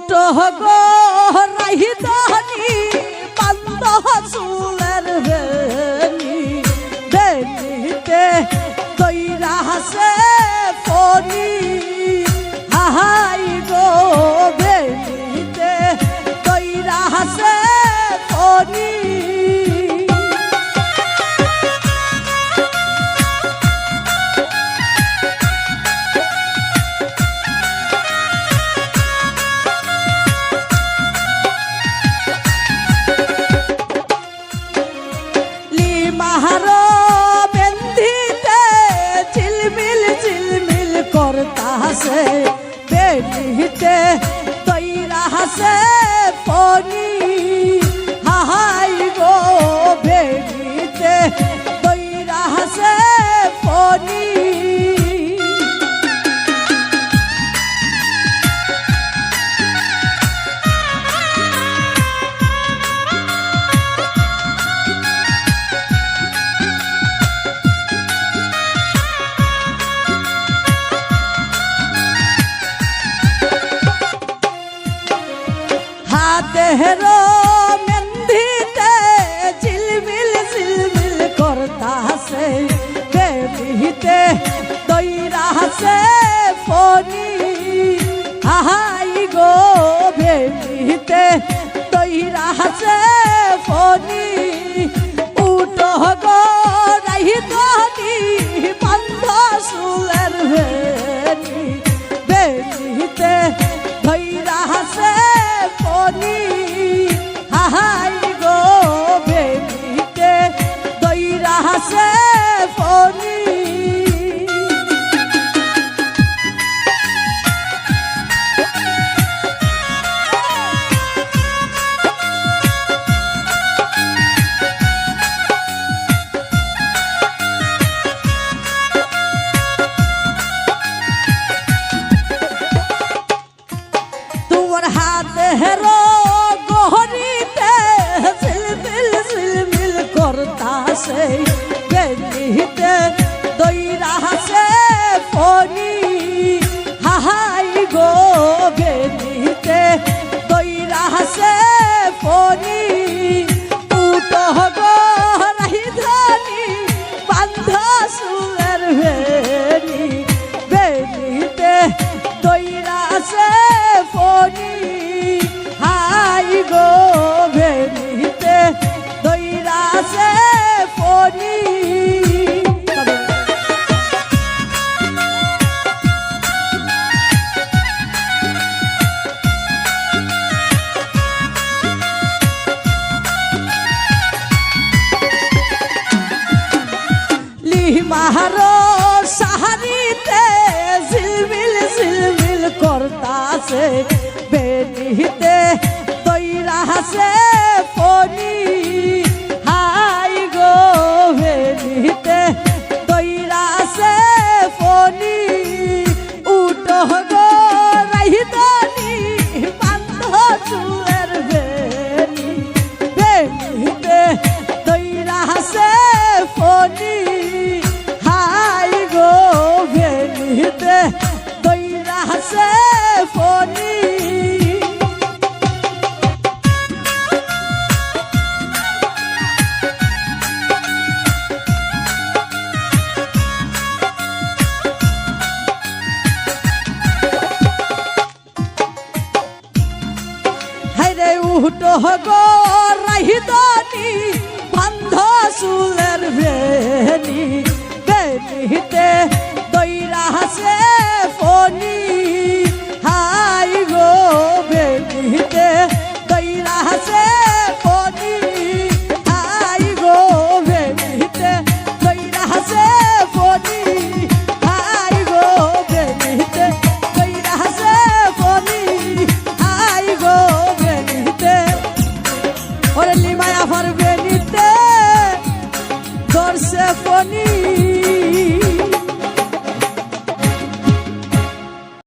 উটো গো রাহিদানি বান্দ চুলের বেনি বেনিতে তৈরা হাসে পরি হাহাই গো বেনিতে তৈরা হাসে পরি মাহারো বেন্ধিতে ঝিলমিল ঝিলমিল করতাছে বেনিতে তৈরা হাসে পনি হাহাই গো বেনিতে তৈরা হাসে পনি দেহরো মেন্দিতে ঝিলমিল ঝিলমিল করতাছে বেনিতে তৈরা হাসে পনি হাহাই গো বেনিতে তৈরা হাসে পনি উটো গো রাহিদানি বান্দ চুলের বেনি বেনিতে তৈরা হাসে পনি হাহাই গো বেনিতে তৈরা হাসে পনি তোমার হাতে হেরো গহরিতে ঝিলমিল ঝিলমিল করতাছে বেনিতে তৈরা হাসে পনি হাহাই গো বেনিতে তৈরা হাসে পনি উটো গো রাহিদানি বান্দ চুলের বেনি বেনিতে তৈরা হাসে পনি হাই গো বেনিতে তৈরা হাসে পনি লিমাহারো সাহারিতে ঝিলমিল ঝিলমিল করতাছে বেনিতে তৈরা হাসে পনি হাই গো বেনিতে তৈরা হাসে পনি উটো গো রাহিদানি বান্দ চুলের বেনি বেনিতে তৈরা হাসে পনি হাই গো বেনিতে তৈরা হাসে পনি হাইরে উটো গো রাহিদানি বান্দ চুলের বেনি বেনিতে